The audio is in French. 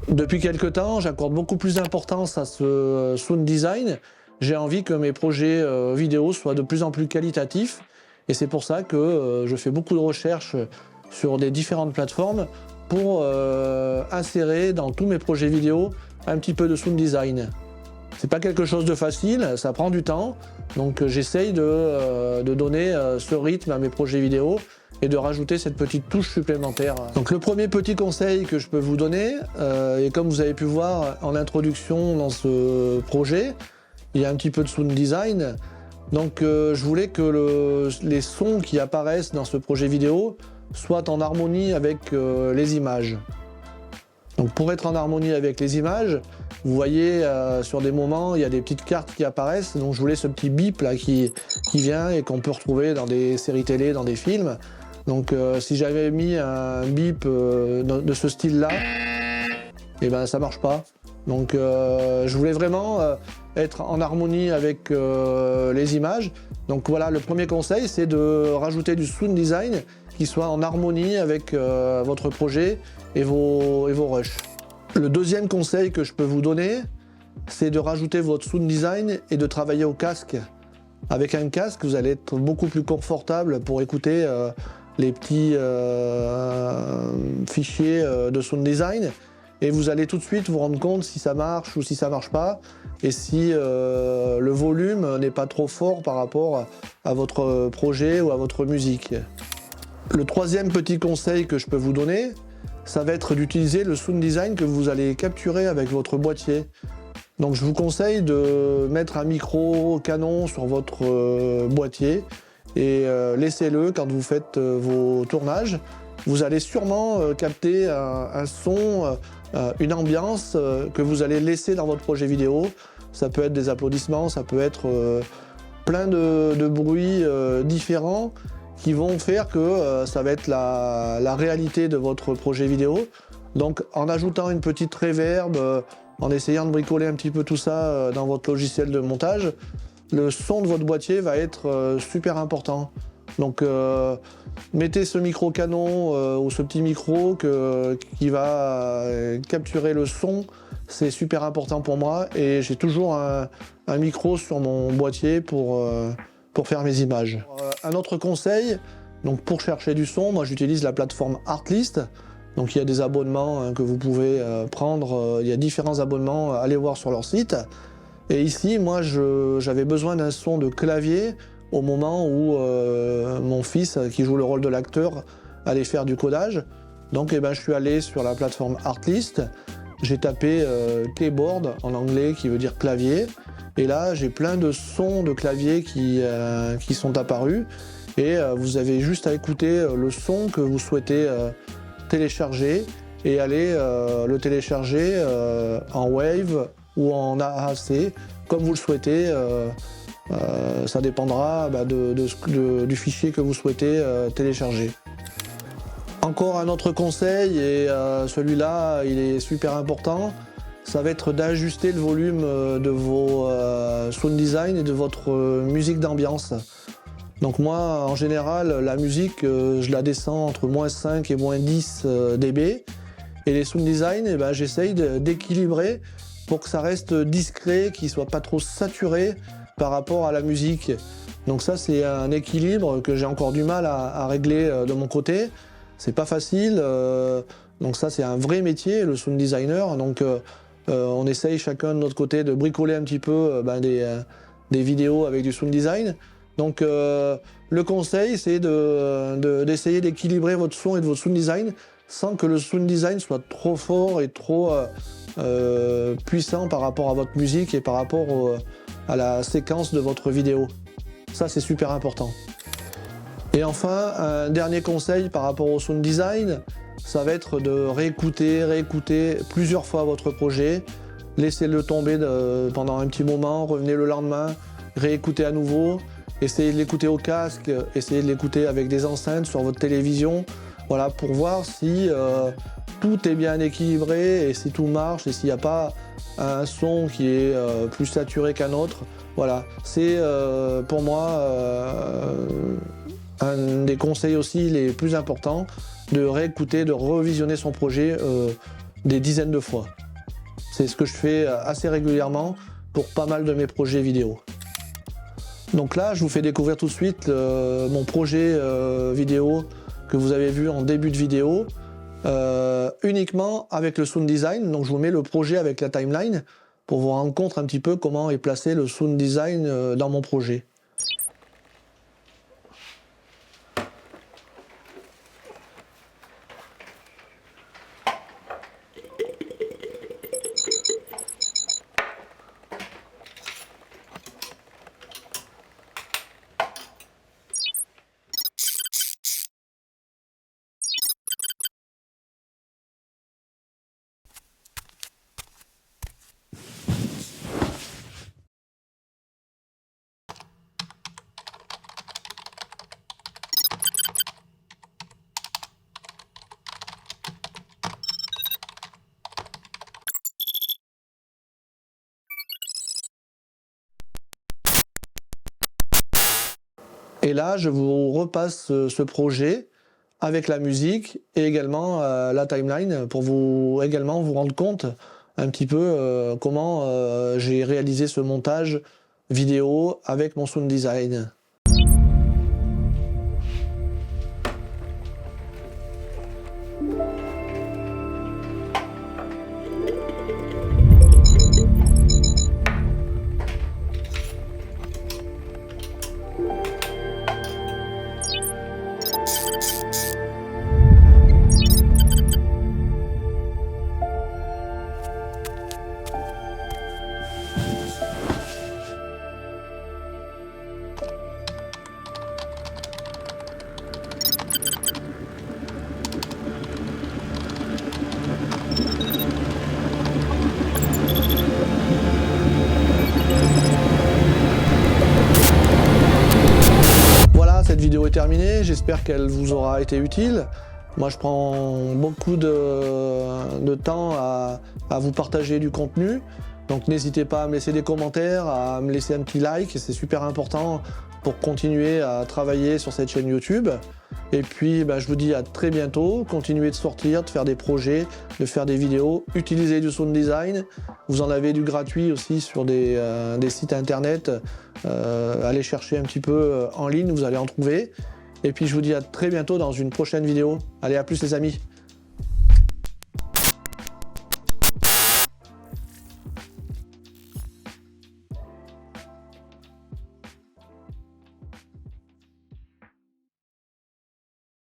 Depuis quelque temps, j'accorde beaucoup plus d'importance à ce sound design. J'ai envie que mes projets vidéo soient de plus en plus qualitatifs et c'est pour ça que je fais beaucoup de recherches sur des différentes plateformes pour insérer dans tous mes projets vidéo un petit peu de sound design. C'est pas quelque chose de facile, ça prend du temps, donc j'essaye de donner ce rythme à mes projets vidéo et de rajouter cette petite touche supplémentaire. Donc le premier petit conseil que je peux vous donner, et comme vous avez pu voir en introduction dans ce projet, il y a un petit peu de sound design. Donc je voulais que les sons qui apparaissent dans ce projet vidéo soient en harmonie avec les images. Donc pour être en harmonie avec les images, vous voyez sur des moments, il y a des petites cartes qui apparaissent, donc je voulais ce petit bip là qui vient et qu'on peut retrouver dans des séries télé, dans des films. Donc si j'avais mis un bip de ce style-là, et ben ça marche pas. Donc je voulais vraiment être en harmonie avec les images. Donc voilà, le premier conseil, c'est de rajouter du sound design qui soit en harmonie avec votre projet et vos rushs. Le deuxième conseil que je peux vous donner, c'est de rajouter votre sound design et de travailler au casque. Avec un casque, vous allez être beaucoup plus confortable pour écouter les petits fichiers de sound design et vous allez tout de suite vous rendre compte si ça marche ou si ça marche pas et si le volume n'est pas trop fort par rapport à votre projet ou à votre musique. Le troisième petit conseil que je peux vous donner, ça va être d'utiliser le sound design que vous allez capturer avec votre boîtier. Donc je vous conseille de mettre un micro canon sur votre boîtier et laissez-le quand vous faites vos tournages. Vous allez sûrement capter un son, une ambiance que vous allez laisser dans votre projet vidéo. Ça peut être des applaudissements, ça peut être plein de bruits différents qui vont faire que ça va être la réalité de votre projet vidéo. Donc en ajoutant une petite reverb, en essayant de bricoler un petit peu tout ça dans votre logiciel de montage, le son de votre boîtier va être super important. Donc mettez ce micro canon ou ce petit micro qui va capturer le son, c'est super important pour moi et j'ai toujours un micro sur mon boîtier pour faire mes images. Un autre conseil, donc pour chercher du son, moi j'utilise la plateforme Artlist. Donc il y a des abonnements que vous pouvez prendre, il y a différents abonnements, allez voir sur leur site. Et ici, moi j'avais besoin d'un son de clavier au moment où mon fils, qui joue le rôle de l'acteur, allait faire du codage. Donc je suis allé sur la plateforme Artlist, j'ai tapé keyboard en anglais qui veut dire clavier. Et là, j'ai plein de sons de clavier qui sont apparus. Et vous avez juste à écouter le son que vous souhaitez télécharger et aller le télécharger en Wave ou en AAC, comme vous le souhaitez. Ça dépendra du fichier que vous souhaitez télécharger. Encore un autre conseil, et celui-là, il est super important. Ça va être d'ajuster le volume de vos sound design et de votre musique d'ambiance. Donc moi, en général, la musique, je la descends entre -5 et -10 dB. Et les sound design, j'essaye d'équilibrer pour que ça reste discret, qu'il ne soit pas trop saturé par rapport à la musique. Donc ça, c'est un équilibre que j'ai encore du mal à régler de mon côté. C'est pas facile. Donc ça, c'est un vrai métier, le sound designer. Donc on essaye chacun de notre côté de bricoler un petit peu des vidéos avec du sound design. Donc le conseil, c'est d'essayer d'équilibrer votre son et de votre sound design sans que le sound design soit trop fort et trop puissant par rapport à votre musique et par rapport à la séquence de votre vidéo. Ça, c'est super important. Et enfin, un dernier conseil par rapport au sound design, ça va être de réécouter plusieurs fois votre projet, laissez-le tomber pendant un petit moment, revenez le lendemain, réécoutez à nouveau, essayez de l'écouter au casque, essayez de l'écouter avec des enceintes sur votre télévision, voilà, pour voir si tout est bien équilibré et si tout marche et s'il n'y a pas un son qui est plus saturé qu'un autre. Voilà, c'est pour moi un des conseils aussi les plus importants, de réécouter, de revisionner son projet des dizaines de fois. C'est ce que je fais assez régulièrement pour pas mal de mes projets vidéo. Donc là, je vous fais découvrir tout de suite mon projet vidéo que vous avez vu en début de vidéo, uniquement avec le sound design. Donc je vous mets le projet avec la timeline pour vous rendre compte un petit peu comment est placé le sound design dans mon projet. Et là, je vous repasse ce projet avec la musique et également la timeline pour vous également vous rendre compte un petit peu comment j'ai réalisé ce montage vidéo avec mon sound design. Cette vidéo est terminée, j'espère qu'elle vous aura été utile. Moi je prends beaucoup de temps à vous partager du contenu, donc n'hésitez pas à me laisser des commentaires, à me laisser un petit like, c'est super important pour continuer à travailler sur cette chaîne YouTube. Et puis je vous dis à très bientôt, continuez de sortir, de faire des projets, de faire des vidéos, utilisez du sound design, vous en avez du gratuit aussi sur des sites internet, allez chercher un petit peu en ligne, vous allez en trouver. Et puis je vous dis à très bientôt dans une prochaine vidéo. Allez, à plus les amis.